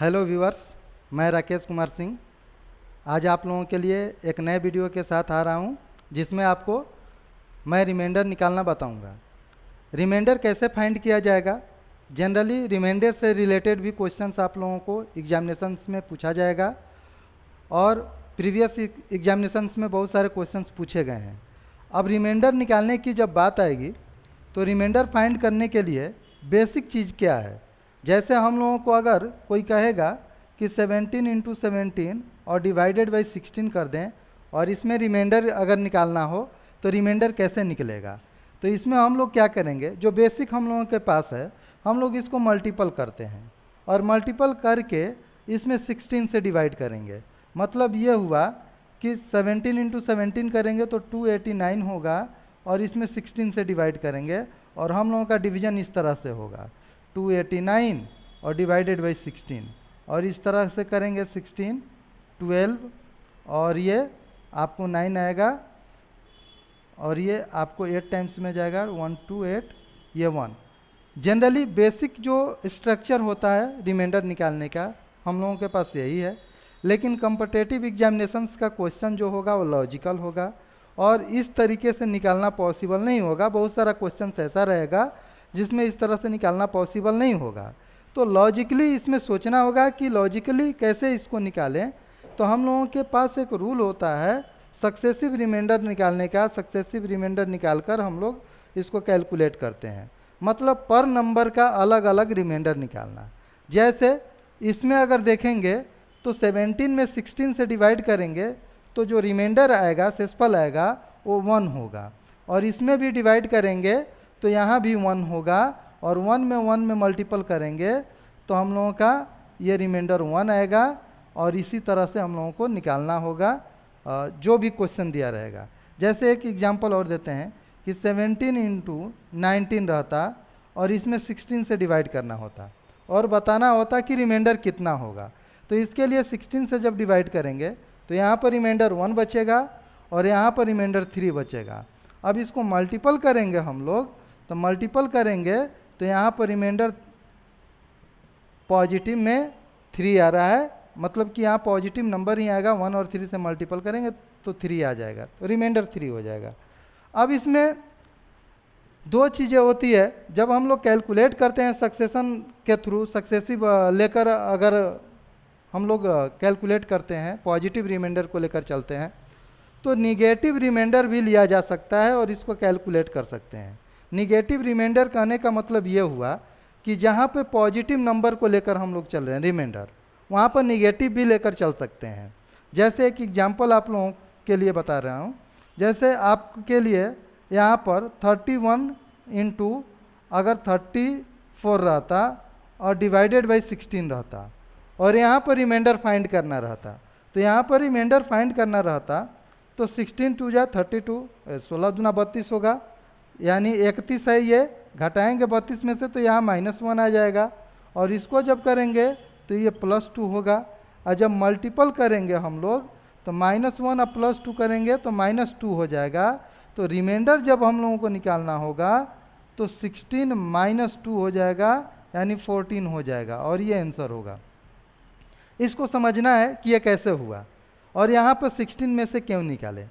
Hello viewers, मैं राकेश कुमार सिंह आज आप लोगों के लिए एक नए वीडियो के साथ आ रहा हूं, जिसमें आपको मैं रिमाइंडर निकालना बताऊंगा। रिमाइंडर कैसे फाइंड किया जाएगा। जनरली रिमाइंडर से रिलेटेड भी क्वेश्चंस आप लोगों को एग्जामिनेशंस में पूछा जाएगा और प्रीवियस एग्जामिनेशंस में बहुत सारे क्वेश्चंस पूछे गए हैं। अब रिमाइंडर निकालने की जब बात आएगी तो रिमाइंडर फाइंड करने के लिए बेसिक चीज़ क्या है। जैसे हम लोगों को अगर कोई कहेगा कि 17 इंटू 17 और डिवाइडेड बाई 16 कर दें और इसमें रिमाइंडर अगर निकालना हो तो रिमाइंडर कैसे निकलेगा। तो इसमें हम लोग क्या करेंगे, जो बेसिक हम लोगों के पास है, हम लोग इसको मल्टीपल करते हैं और मल्टीपल करके इसमें 16 से डिवाइड करेंगे। मतलब ये हुआ कि 17 इंटू 17 करेंगे तो 289 होगा और इसमें 16 से डिवाइड करेंगे और हम लोगों का डिवीज़न इस तरह से होगा 289 और डिवाइडेड बाई 16 और इस तरह से करेंगे 16, 12 और ये आपको 9 आएगा और ये आपको 8 टाइम्स में जाएगा 1 2 8 ये 1। जनरली बेसिक जो स्ट्रक्चर होता है रिमाइंडर निकालने का हम लोगों के पास यही है, लेकिन कॉम्पिटिटिव एग्जामिनेशंस का क्वेश्चन जो होगा वो लॉजिकल होगा और इस तरीके से निकालना पॉसिबल नहीं होगा। बहुत सारा क्वेश्चन ऐसा रहेगा जिसमें इस तरह से निकालना पॉसिबल नहीं होगा। तो लॉजिकली इसमें सोचना होगा कि लॉजिकली कैसे इसको निकालें। तो हम लोगों के पास एक रूल होता है सक्सेसिव रिमाइंडर निकालने का। सक्सेसिव रिमाइंडर निकालकर हम लोग इसको कैलकुलेट करते हैं, मतलब पर नंबर का अलग अलग रिमाइंडर निकालना। जैसे इसमें अगर देखेंगे तो 17 में 16 से डिवाइड करेंगे तो जो रिमाइंडर आएगा, शेषफल आएगा, वो 1 होगा और इसमें भी डिवाइड करेंगे तो यहाँ भी 1 होगा और 1 में मल्टीपल करेंगे तो हम लोगों का ये रिमाइंडर 1 आएगा और इसी तरह से हम लोगों को निकालना होगा जो भी क्वेश्चन दिया रहेगा। जैसे एक एग्जांपल और देते हैं कि 17 इंटू 19 रहता और इसमें 16 से डिवाइड करना होता और बताना होता कि रिमाइंडर कितना होगा। तो इसके लिए 16 से जब डिवाइड करेंगे तो यहाँ पर रिमाइंडर 1 बचेगा और यहाँ पर रिमाइंडर 3 बचेगा। अब इसको मल्टीपल करेंगे हम लोग, तो मल्टीपल करेंगे तो यहाँ पर रिमाइंडर पॉजिटिव में 3 आ रहा है, मतलब कि यहाँ पॉजिटिव नंबर ही आएगा। 1 और 3 से मल्टीपल करेंगे तो 3 आ जाएगा, तो रिमाइंडर 3 हो जाएगा। अब इसमें दो चीज़ें होती है जब हम लोग कैलकुलेट करते हैं सक्सेशन के थ्रू, सक्सेसिव लेकर अगर हम लोग कैलकुलेट करते हैं, पॉजिटिव रिमाइंडर को लेकर चलते हैं, तो निगेटिव रिमाइंडर भी लिया जा सकता है और इसको कैलकुलेट कर सकते हैं। निगेटिव रिमाइंडर कहने का मतलब ये हुआ कि जहाँ पे पॉजिटिव नंबर को लेकर हम लोग चल रहे हैं रिमाइंडर, वहाँ पर निगेटिव भी लेकर चल सकते हैं। जैसे एक एग्जांपल आप लोगों के लिए बता रहा हूँ। जैसे आपके लिए यहाँ पर 31 इंटू अगर 34 रहता और डिवाइडेड बाई 16 रहता और यहाँ पर रिमाइंडर फाइंड करना रहता, तो यहाँ पर रिमाइंडर फाइंड करना रहता तो 16 2 जा 32, 16 दूना 32 होगा, यानी 31 है, ये घटाएंगे 32 में से तो यहाँ -1 आ जाएगा और इसको जब करेंगे तो ये +2 होगा। और जब मल्टीपल करेंगे हम लोग तो -1 और +2 करेंगे तो -2 हो जाएगा। तो रिमाइंडर जब हम लोगों को निकालना होगा तो 16 -2 हो जाएगा, यानी 14 हो जाएगा और ये आंसर होगा। इसको समझना है कि ये कैसे हुआ और यहाँ पर 16 में से क्यों निकाले।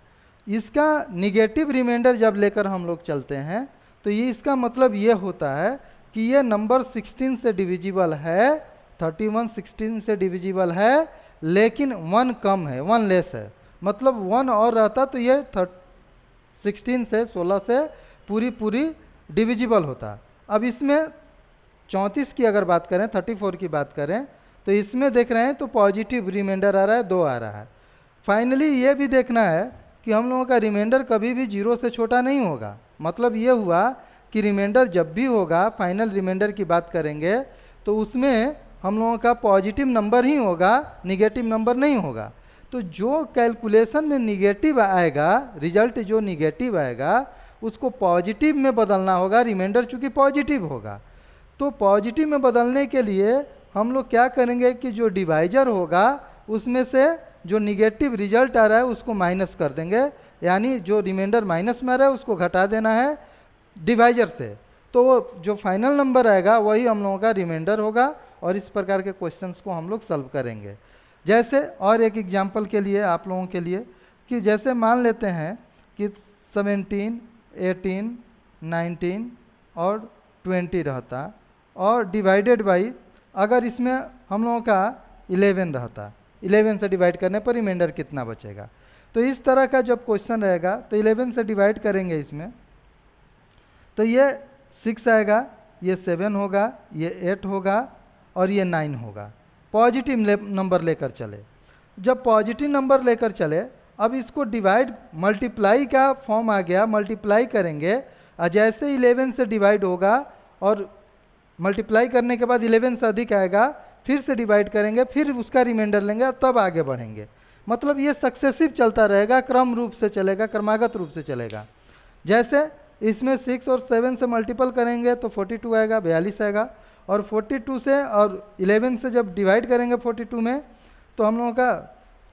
इसका निगेटिव रिमाइंडर जब लेकर हम लोग चलते हैं तो ये इसका मतलब ये होता है कि ये नंबर 16 से डिविजिबल है, 31 16 से डिविजिबल है, लेकिन 1 कम है, 1 लेस है। मतलब 1 और रहता तो ये 16 से 16 से पूरी डिविजिबल होता। अब इसमें 34 की अगर बात करें, 34 की बात करें, तो इसमें देख रहे हैं तो पॉजिटिव रिमाइंडर आ रहा है, 2 आ रहा है। फाइनली ये भी देखना है कि हम लोगों का रिमाइंडर कभी भी 0 से छोटा नहीं होगा। मतलब ये हुआ कि रिमाइंडर जब भी होगा, फाइनल रिमाइंडर की बात करेंगे तो उसमें हम लोगों का पॉजिटिव नंबर ही होगा, निगेटिव नंबर नहीं होगा। तो जो कैलकुलेशन में निगेटिव आएगा, रिजल्ट जो निगेटिव आएगा उसको पॉजिटिव में बदलना होगा। रिमाइंडर चूँकि पॉजिटिव होगा तो पॉजिटिव में बदलने के लिए हम लोग क्या करेंगे कि जो डिवाइजर होगा उसमें से जो निगेटिव रिजल्ट आ रहा है उसको माइनस कर देंगे, यानी जो रिमाइंडर माइनस में आ रहा है उसको घटा देना है डिवाइजर से। तो जो फाइनल नंबर आएगा वही हम लोगों का रिमाइंडर होगा और इस प्रकार के क्वेश्चंस को हम लोग सॉल्व करेंगे। जैसे और एक एग्जांपल के लिए आप लोगों के लिए कि जैसे मान लेते हैं कि 17, 18, 19 और 20 रहता और डिवाइडेड बाई, अगर इसमें हम लोगों का 11 रहता, 11 से डिवाइड करने पर रिमाइंडर कितना बचेगा। तो इस तरह का जब क्वेश्चन रहेगा तो 11 से डिवाइड करेंगे इसमें, तो ये 6 आएगा, ये 7 होगा, ये 8 होगा और ये 9 होगा। पॉजिटिव नंबर लेकर चले। जब पॉजिटिव नंबर लेकर चले, अब इसको डिवाइड मल्टीप्लाई का फॉर्म आ गया, मल्टीप्लाई करेंगे और जैसे 11 से डिवाइड होगा और मल्टीप्लाई करने के बाद 11 से अधिक आएगा, फिर से डिवाइड करेंगे, फिर उसका रिमाइंडर लेंगे, तब आगे बढ़ेंगे। मतलब ये सक्सेसिव चलता रहेगा, क्रम रूप से चलेगा, क्रमागत रूप से चलेगा। जैसे इसमें 6 और 7 से मल्टीपल करेंगे तो 42 आएगा, 42 आएगा, और 42 से और 11 से जब डिवाइड करेंगे 42 में तो हम लोगों का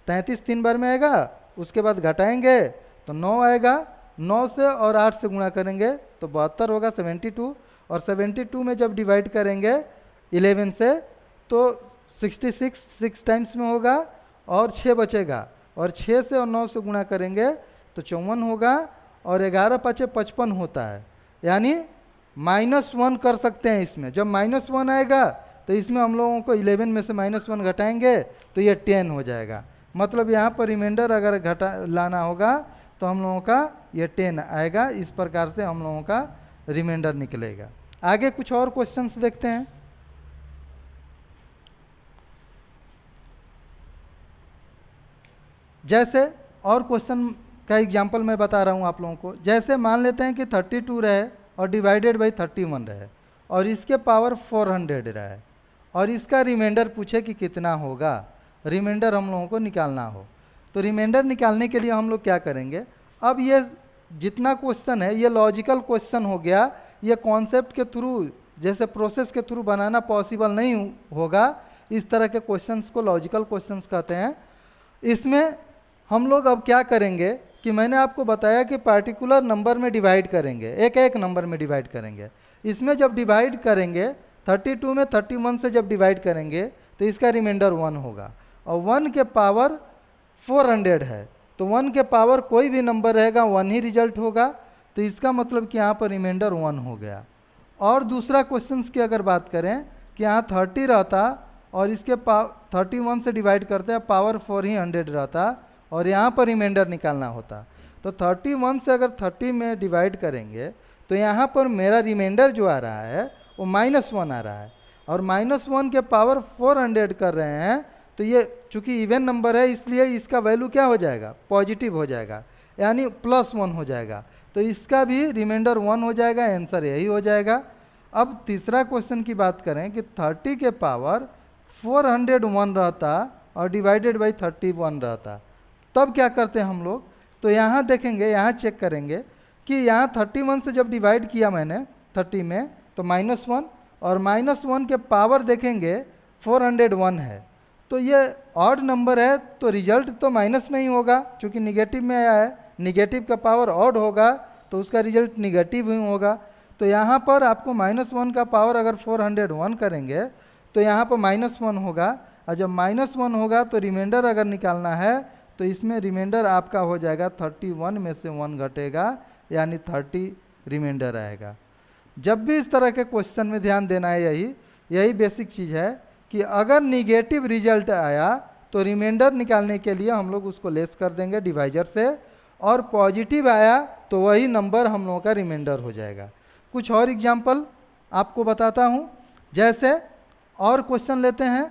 33 3 बार में आएगा, उसके बाद घटाएंगे तो 9 आएगा, 9 से और 8 से गुणा करेंगे तो 72 होगा, 72, और 72 में जब डिवाइड करेंगे 11 से तो 66 6 टाइम्स में होगा और 6 बचेगा, और 6 से और 9 से गुणा करेंगे तो 54 होगा, और 11 5 55 होता है। यानी -1 कर सकते हैं इसमें। जब -1 आएगा तो इसमें हम लोगों को 11 में से -1 घटाएंगे तो ये 10 हो जाएगा। मतलब यहाँ पर रिमाइंडर अगर घटा लाना होगा तो हम लोगों का ये 10 आएगा। इस प्रकार से हम लोगों का रिमाइंडर निकलेगा। आगे कुछ और क्वेश्चंस देखते हैं। जैसे और क्वेश्चन का एग्जाम्पल मैं बता रहा हूँ आप लोगों को। जैसे मान लेते हैं कि 32 रहे और डिवाइडेड बाई 31 रहे और इसके पावर 400 रहे और इसका रिमाइंडर पूछे कि कितना होगा, रिमाइंडर हम लोगों को निकालना हो। तो रिमाइंडर निकालने के लिए हम लोग क्या करेंगे, अब ये जितना क्वेश्चन है ये लॉजिकल क्वेश्चन हो गया। ये कॉन्सेप्ट के थ्रू, जैसे प्रोसेस के थ्रू बनाना पॉसिबल नहीं होगा। इस तरह के क्वेश्चंस को लॉजिकल क्वेश्चंस कहते हैं। इसमें हम लोग अब क्या करेंगे कि मैंने आपको बताया कि पार्टिकुलर नंबर में डिवाइड करेंगे, एक एक नंबर में डिवाइड करेंगे। इसमें जब डिवाइड करेंगे 32 में 31 से जब डिवाइड करेंगे तो इसका रिमाइंडर 1 होगा, और 1 के पावर 400 है तो 1 के पावर कोई भी नंबर रहेगा 1 ही रिजल्ट होगा। तो इसका मतलब कि यहाँ पर रिमाइंडर 1 हो गया। और दूसरा क्वेश्चन की अगर बात करें कि यहाँ 30 रहता और इसके 31 से डिवाइड करते हैं पावर 4 ही 100 रहता और यहाँ पर रिमाइंडर निकालना होता। तो 31 से अगर 30 में डिवाइड करेंगे तो यहाँ पर मेरा रिमाइंडर जो आ रहा है वो -1 आ रहा है, और -1 के पावर 400 कर रहे हैं। तो ये चूंकि इवन नंबर है इसलिए इसका वैल्यू क्या हो जाएगा, पॉजिटिव हो जाएगा, यानी +1 हो जाएगा। तो इसका भी रिमाइंडर 1 हो जाएगा, आंसर यही हो जाएगा। अब तीसरा क्वेश्चन की बात करें कि 30 के पावर 401 रहता और डिवाइडेड बाई 31 रहता, तब क्या करते हैं हम लोग। तो यहाँ देखेंगे, यहाँ चेक करेंगे कि यहाँ 31 से जब डिवाइड किया मैंने 30 में तो -1, और -1 के पावर देखेंगे 401 है। तो ये ऑड नंबर है तो रिजल्ट तो माइनस में ही होगा, क्योंकि निगेटिव में आया है। निगेटिव का पावर ऑड होगा तो उसका रिजल्ट निगेटिव ही होगा। तो यहाँ पर आपको -1 का पावर अगर 401 करेंगे तो यहाँ पर -1 होगा, और जब -1 होगा तो रिमाइंडर अगर निकालना है तो इसमें रिमाइंडर आपका हो जाएगा 31 में से 1 घटेगा, यानी 30 रिमाइंडर आएगा। जब भी इस तरह के क्वेश्चन में ध्यान देना है, यही बेसिक चीज़ है कि अगर निगेटिव रिजल्ट आया तो रिमाइंडर निकालने के लिए हम लोग उसको लेस कर देंगे डिवाइजर से, और पॉजिटिव आया तो वही नंबर हम लोगों का रिमाइंडर हो जाएगा। कुछ और एग्जाम्पल आपको बताता हूँ। जैसे और क्वेश्चन लेते हैं,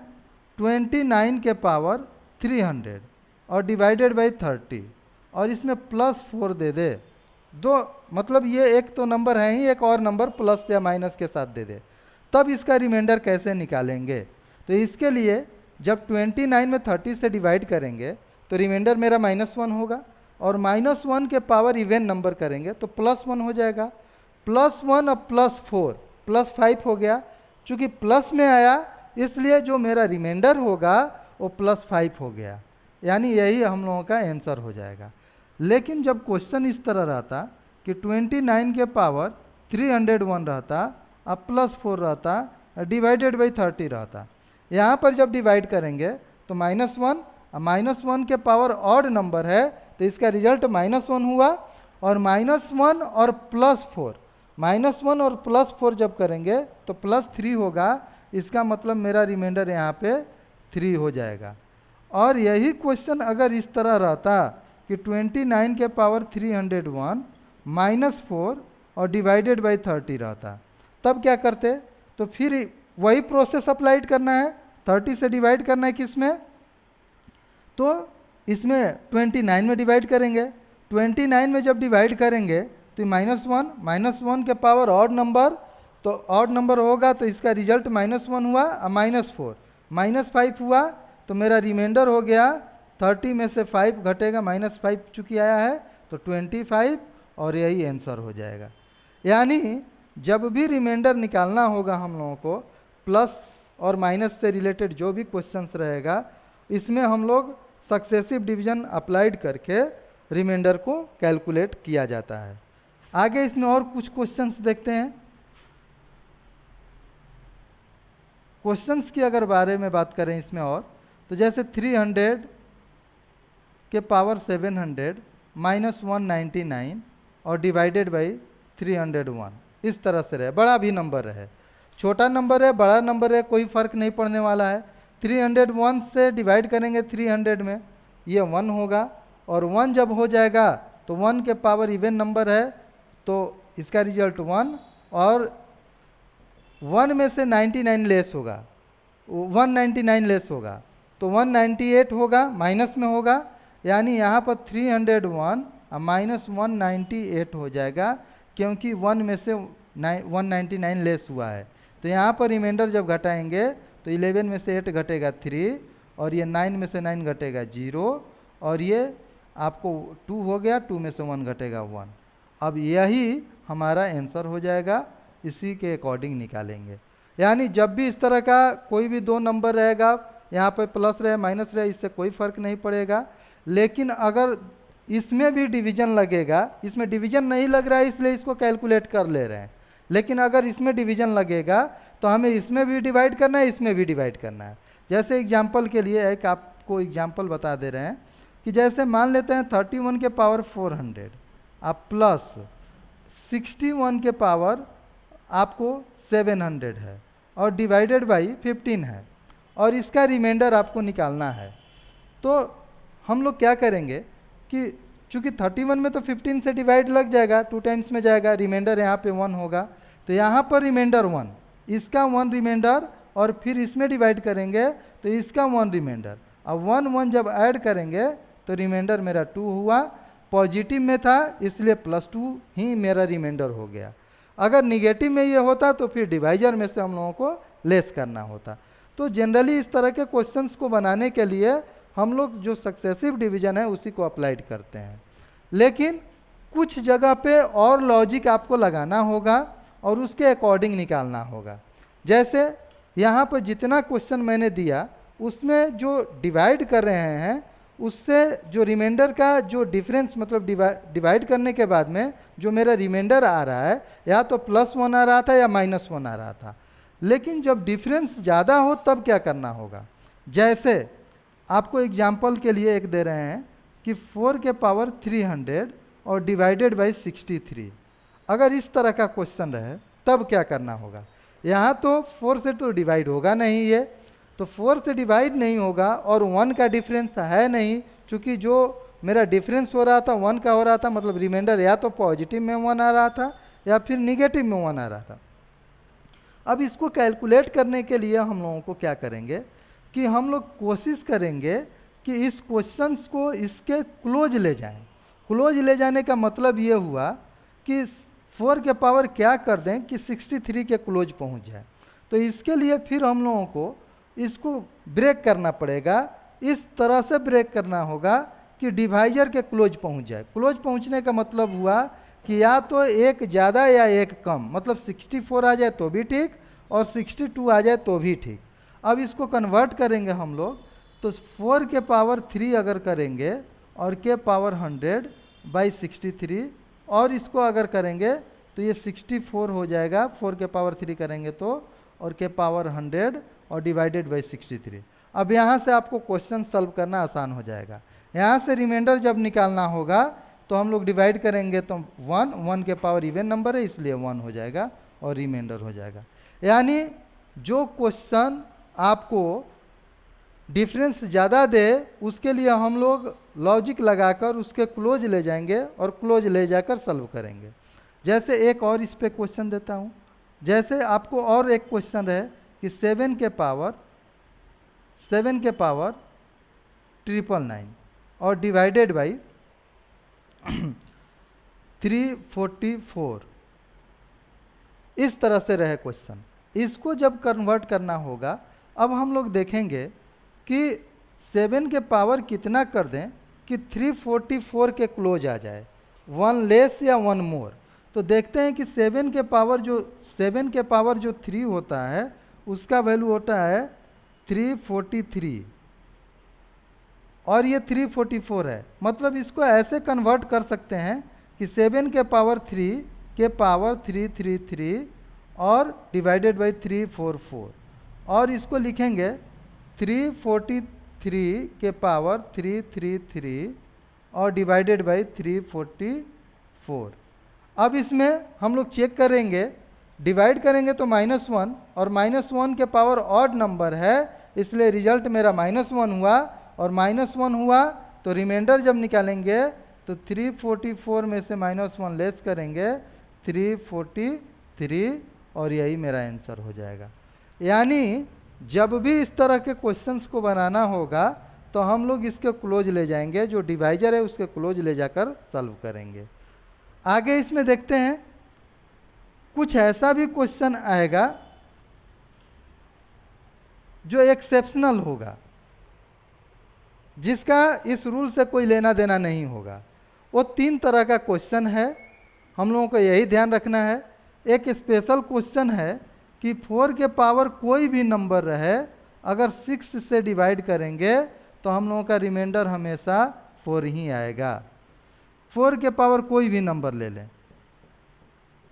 29 के पावर 300 और डिवाइडेड बाई 30 और इसमें +4 दे दे। दो मतलब ये एक तो नंबर है ही, एक और नंबर प्लस या माइनस के साथ दे दे, तब इसका रिमाइंडर कैसे निकालेंगे। तो इसके लिए जब 29 में 30 से डिवाइड करेंगे तो रिमाइंडर मेरा -1 होगा, और -1 के पावर इवन नंबर करेंगे तो +1 हो जाएगा। +1 और +4 +5 हो गया। चूँकि प्लस में आया इसलिए जो मेरा रिमाइंडर होगा वो +5 हो गया, यानी यही हम लोगों का आंसर हो जाएगा। लेकिन जब क्वेश्चन इस तरह रहता कि 29 के पावर 301 रहता, अब +4 रहता, डिवाइडेड बाई 30 रहता। यहाँ पर जब डिवाइड करेंगे तो -1, -1 के पावर ऑड नंबर है तो इसका रिजल्ट -1 हुआ, और -1 और +4, -1 और +4 जब करेंगे तो +3 होगा। इसका मतलब मेरा रिमाइंडर यहाँ पे 3 हो जाएगा। और यही क्वेश्चन अगर इस तरह रहता कि 29 के पावर 301 -4 और डिवाइडेड बाई 30 रहता, तब क्या करते? तो फिर वही प्रोसेस अप्लाइड करना है, 30 से डिवाइड करना है किस में? तो इसमें 29 में डिवाइड करेंगे। 29 में जब डिवाइड करेंगे तो -1 के पावर ऑड नंबर, तो ऑड नंबर होगा तो इसका रिजल्ट -1 हुआ, -4 -5 हुआ, तो मेरा रिमाइंडर हो गया 30 में से 5 घटेगा, -5 चूँकि आया है तो 25, और यही आंसर हो जाएगा। यानी जब भी रिमाइंडर निकालना होगा हम लोगों को, प्लस और माइनस से रिलेटेड जो भी क्वेश्चंस रहेगा, इसमें हम लोग सक्सेसिव डिवीजन अप्लाइड करके रिमाइंडर को कैलकुलेट किया जाता है। आगे इसमें और कुछ क्वेश्चंस देखते हैं। क्वेश्चंस की अगर बारे में बात करें इसमें और, तो जैसे 300 के पावर 700 -199 और डिवाइडेड बाई 301, इस तरह से रहे। बड़ा भी नंबर है, छोटा नंबर है, बड़ा नंबर है, कोई फ़र्क नहीं पड़ने वाला है। 301 से डिवाइड करेंगे 300 में, ये 1 होगा, और 1 जब हो जाएगा तो 1 के पावर इवन नंबर है तो इसका रिजल्ट 1, और 1 में से 99 लेस होगा, 199 लेस होगा तो 198 होगा, माइनस में होगा। यानी यहाँ पर 301 -198 हो जाएगा, क्योंकि 1 में से 199 लेस हुआ है। तो यहाँ पर रिमाइंडर जब घटाएंगे तो 11 में से 8 घटेगा 3, और ये 9 में से 9 घटेगा 0, और ये आपको 2 हो गया, 2 में से 1 घटेगा 1। अब यही हमारा आंसर हो जाएगा, इसी के अकॉर्डिंग निकालेंगे। यानी जब भी इस तरह का कोई भी दो नंबर रहेगा, यहाँ पर प्लस रहे माइनस रहे, इससे कोई फ़र्क नहीं पड़ेगा। लेकिन अगर इसमें भी डिवीजन लगेगा, इसमें डिवीजन नहीं लग रहा है इसलिए इसको कैलकुलेट कर ले रहे हैं, लेकिन अगर इसमें डिवीजन लगेगा तो हमें इसमें भी डिवाइड करना है, इसमें भी डिवाइड करना है। जैसे एग्जाम्पल के लिए एक आपको एग्जाम्पल बता दे रहे हैं कि जैसे मान लेते हैं 31 के पावर 400 आप प्लस 61 के पावर आपको 700 है, और डिवाइडेड बाई 15 है, और इसका रिमाइंडर आपको निकालना है। तो हम लोग क्या करेंगे कि चूँकि 31 में तो 15 से डिवाइड लग जाएगा, 2 टाइम्स में जाएगा, रिमाइंडर यहाँ पे 1 होगा, तो यहाँ पर रिमाइंडर 1, इसका 1 रिमाइंडर, और फिर इसमें डिवाइड करेंगे तो इसका 1 रिमाइंडर। अब 1 जब ऐड करेंगे तो रिमाइंडर मेरा 2 हुआ, पॉजिटिव में था इसलिए +2 ही मेरा रिमाइंडर हो गया। अगर निगेटिव में ये होता तो फिर डिवाइजर में से हम लोगों को लेस करना होता। तो जनरली इस तरह के क्वेश्चंस को बनाने के लिए हम लोग जो सक्सेसिव डिवीजन है उसी को अप्लाइड करते हैं। लेकिन कुछ जगह पे और लॉजिक आपको लगाना होगा और उसके अकॉर्डिंग निकालना होगा। जैसे यहाँ पर जितना क्वेश्चन मैंने दिया उसमें जो डिवाइड कर रहे हैं उससे जो रिमाइंडर का जो डिफरेंस, मतलब डिवाइड करने के बाद में जो मेरा रिमाइंडर आ रहा है या तो +1 आ रहा था या -1 आ रहा था। लेकिन जब डिफरेंस ज़्यादा हो तब क्या करना होगा? जैसे आपको एग्जाम्पल के लिए एक दे रहे हैं कि 4 के पावर 300 और डिवाइडेड बाई 63, अगर इस तरह का क्वेश्चन रहे तब क्या करना होगा? यहाँ तो 4 से तो डिवाइड होगा नहीं, ये तो 4 से डिवाइड नहीं होगा, और 1 का डिफरेंस है नहीं, क्योंकि जो मेरा डिफरेंस हो रहा था 1 का हो रहा था, मतलब रिमाइंडर या तो पॉजिटिव में 1 आ रहा था या फिर निगेटिव में 1 आ रहा था। अब इसको कैलकुलेट करने के लिए हम लोगों को क्या करेंगे कि हम लोग कोशिश करेंगे कि इस क्वेश्चंस को इसके क्लोज ले जाएं। क्लोज ले जाने का मतलब ये हुआ कि 4 के पावर क्या कर दें कि 63 के क्लोज पहुंच जाए। तो इसके लिए फिर हम लोगों को इसको ब्रेक करना पड़ेगा, इस तरह से ब्रेक करना होगा कि डिवाइजर के क्लोज पहुंच जाए। क्लोज पहुंचने का मतलब हुआ कि या तो एक ज़्यादा या एक कम, मतलब 64 आ जाए तो भी ठीक और 62 आ जाए तो भी ठीक। अब इसको कन्वर्ट करेंगे हम लोग, तो 4 के पावर 3 अगर करेंगे और के पावर 100 बाई 63, और इसको अगर करेंगे तो ये 64 हो जाएगा, 4 के पावर 3 करेंगे तो, और के पावर 100 और डिवाइडेड बाई 63। अब यहाँ से आपको क्वेश्चन सॉल्व करना आसान हो जाएगा। यहाँ से रिमाइंडर जब निकालना होगा तो हम लोग डिवाइड करेंगे तो 1 के पावर इवन नंबर है इसलिए 1 हो जाएगा और रिमाइंडर हो जाएगा। यानी जो क्वेश्चन आपको डिफरेंस ज़्यादा दे उसके लिए हम लोग लॉजिक लगाकर उसके क्लोज ले जाएंगे और क्लोज ले जाकर सॉल्व करेंगे। जैसे एक और इस पे क्वेश्चन देता हूँ। जैसे आपको और एक क्वेश्चन रहे कि 7 के पावर 999 और डिवाइडेड बाई 344, इस तरह से रहे क्वेश्चन। इसको जब कन्वर्ट करना होगा, अब हम लोग देखेंगे कि 7 के पावर कितना कर दें कि 344 के क्लोज आ जाए, 1 लेस या 1 मोर। तो देखते हैं कि 7 के पावर जो 3 होता है उसका वैल्यू होता है 343 और ये 344 है। मतलब इसको ऐसे कन्वर्ट कर सकते हैं कि 7 के पावर 3 के पावर 333 और डिवाइडेड बाई 344, और इसको लिखेंगे 343 के पावर 333 और डिवाइडेड बाई 344। अब इसमें हम लोग चेक करेंगे, डिवाइड करेंगे तो -1 और -1 के पावर ऑड नंबर है इसलिए रिजल्ट मेरा -1 हुआ, और -1 हुआ तो रिमाइंडर जब निकालेंगे तो 344 में से -1 लेस करेंगे 343 और यही मेरा आंसर हो जाएगा। यानी जब भी इस तरह के क्वेश्चंस को बनाना होगा तो हम लोग इसके क्लोज ले जाएंगे, जो डिवाइजर है उसके क्लोज ले जाकर सॉल्व करेंगे। आगे इसमें देखते हैं, कुछ ऐसा भी क्वेश्चन आएगा जो एक्सेप्शनल होगा, जिसका इस रूल से कोई लेना देना नहीं होगा। वो 3 तरह का क्वेश्चन है, हम लोगों को यही ध्यान रखना है। एक स्पेशल क्वेश्चन है कि 4 के पावर कोई भी नंबर रहे, अगर 6 से डिवाइड करेंगे तो हम लोगों का रिमाइंडर हमेशा 4 ही आएगा। 4 के पावर कोई भी नंबर ले लें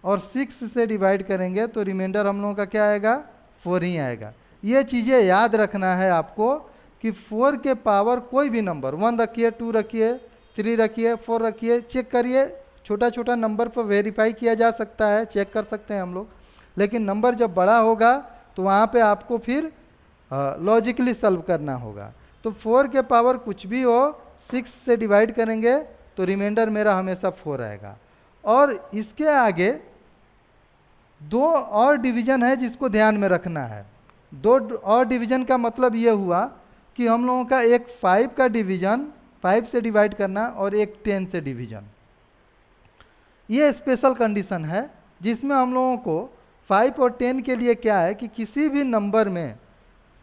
और 6 से डिवाइड करेंगे तो रिमाइंडर हम लोगों का क्या आएगा, 4 ही आएगा। ये चीज़ें याद रखना है आपको कि 4 के पावर कोई भी नंबर, 1 रखिए, 2 रखिए, 3 रखिए, 4 रखिए, चेक करिए। छोटा छोटा नंबर पर वेरीफाई किया जा सकता है, चेक कर सकते हैं हम लोग, लेकिन नंबर जब बड़ा होगा तो वहाँ पे आपको फिर लॉजिकली सॉल्व करना होगा। तो 4 के पावर कुछ भी हो, 6 से डिवाइड करेंगे तो रिमाइंडर मेरा हमेशा 4 आएगा। और इसके आगे 2 और डिवीज़न है जिसको ध्यान में रखना है। 2 और डिवीज़न का मतलब ये हुआ कि हम लोगों का एक 5 का डिवीज़न 5 से डिवाइड करना और एक 10 से डिवीज़न। ये स्पेशल कंडीशन है जिसमें हम लोगों को 5 और 10 के लिए क्या है कि किसी भी नंबर में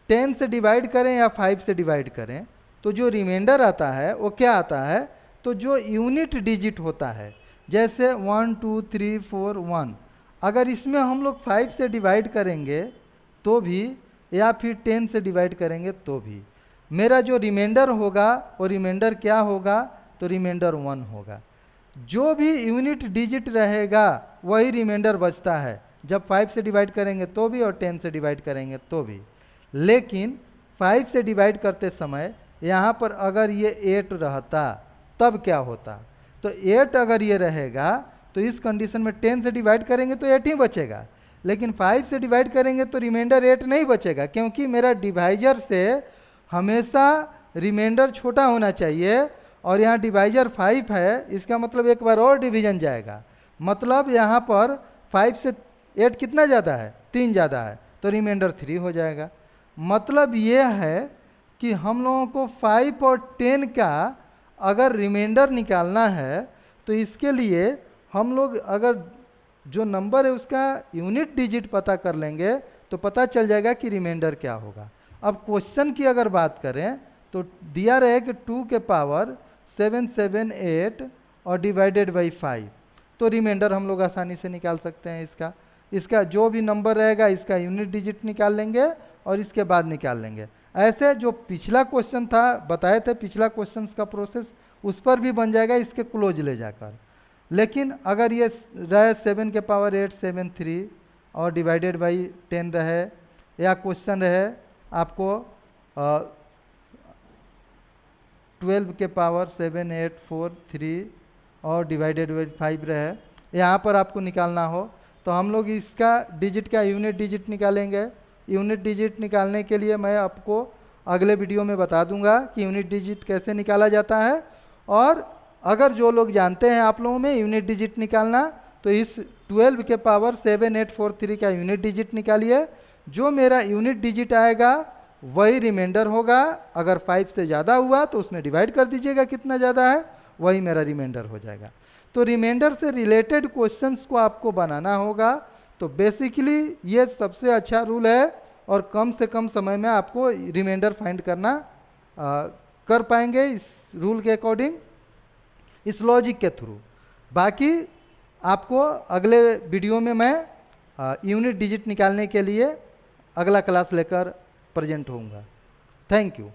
10 से डिवाइड करें या 5 से डिवाइड करें तो जो रिमाइंडर आता है वो क्या आता है, तो जो यूनिट डिजिट होता है, जैसे 1 2 3 4 1, अगर इसमें हम लोग 5 से डिवाइड करेंगे तो भी या फिर 10 से डिवाइड करेंगे तो भी मेरा जो रिमाइंडर होगा वो रिमाइंडर क्या होगा, तो रिमाइंडर 1 होगा। जो भी यूनिट डिजिट रहेगा वही रिमाइंडर बचता है, जब 5 से डिवाइड करेंगे तो भी और 10 से डिवाइड करेंगे तो भी। लेकिन 5 से डिवाइड करते समय यहाँ पर अगर ये 8 रहता तब क्या होता, तो 8 अगर ये रहेगा तो इस कंडीशन में 10 से डिवाइड करेंगे तो 8 ही बचेगा, लेकिन 5 से डिवाइड करेंगे तो रिमाइंडर 8 नहीं बचेगा, क्योंकि मेरा डिवाइजर से हमेशा रिमाइंडर छोटा होना चाहिए। और यहाँ डिवाइजर 5 है, इसका मतलब एक बार और डिवीजन जाएगा, मतलब यहाँ पर 5 से 8 कितना ज़्यादा है, 3 ज़्यादा है, तो रिमाइंडर 3 हो जाएगा। मतलब ये है कि हम लोगों को 5 और 10 का अगर रिमाइंडर निकालना है तो इसके लिए हम लोग अगर जो नंबर है उसका यूनिट डिजिट पता कर लेंगे तो पता चल जाएगा कि रिमाइंडर क्या होगा। अब क्वेश्चन की अगर बात करें तो दिया रहे कि 2 के पावर 778 और डिवाइडेड बाई 5, तो रिमाइंडर हम लोग आसानी से निकाल सकते हैं। इसका जो भी नंबर रहेगा इसका यूनिट डिजिट निकाल लेंगे और इसके बाद निकाल लेंगे। ऐसे जो पिछला क्वेश्चन था बताए थे, पिछला क्वेश्चन का प्रोसेस उस पर भी बन जाएगा इसके क्लोज ले जाकर। लेकिन अगर ये रहे 7 के पावर 873 और डिवाइडेड बाई 10 रहे, या क्वेश्चन रहे आपको 12 के पावर 7 8 4 3 और डिवाइडेड बाई 5 रहे, यहाँ पर आपको निकालना हो तो हम लोग इसका डिजिट का यूनिट डिजिट निकालेंगे। यूनिट डिजिट निकालने के लिए मैं आपको अगले वीडियो में बता दूंगा कि यूनिट डिजिट कैसे निकाला जाता है। और अगर जो लोग जानते हैं आप लोगों में यूनिट डिजिट निकालना, तो इस 12 के पावर 7 8 4 3 का यूनिट डिजिट निकालिए। जो मेरा यूनिट डिजिट आएगा वही रिमाइंडर होगा। अगर 5 से ज़्यादा हुआ तो उसमें डिवाइड कर दीजिएगा कितना ज़्यादा है, वही मेरा रिमाइंडर हो जाएगा। तो रिमाइंडर से रिलेटेड क्वेश्चंस को आपको बनाना होगा। तो बेसिकली ये सबसे अच्छा रूल है और कम से कम समय में आपको रिमाइंडर फाइंड करना कर पाएंगे इस रूल के अकॉर्डिंग, इस लॉजिक के थ्रू। बाकी आपको अगले वीडियो में मैं यूनिट डिजिट निकालने के लिए अगला क्लास लेकर प्रेजेंट होऊंगा। Thank you.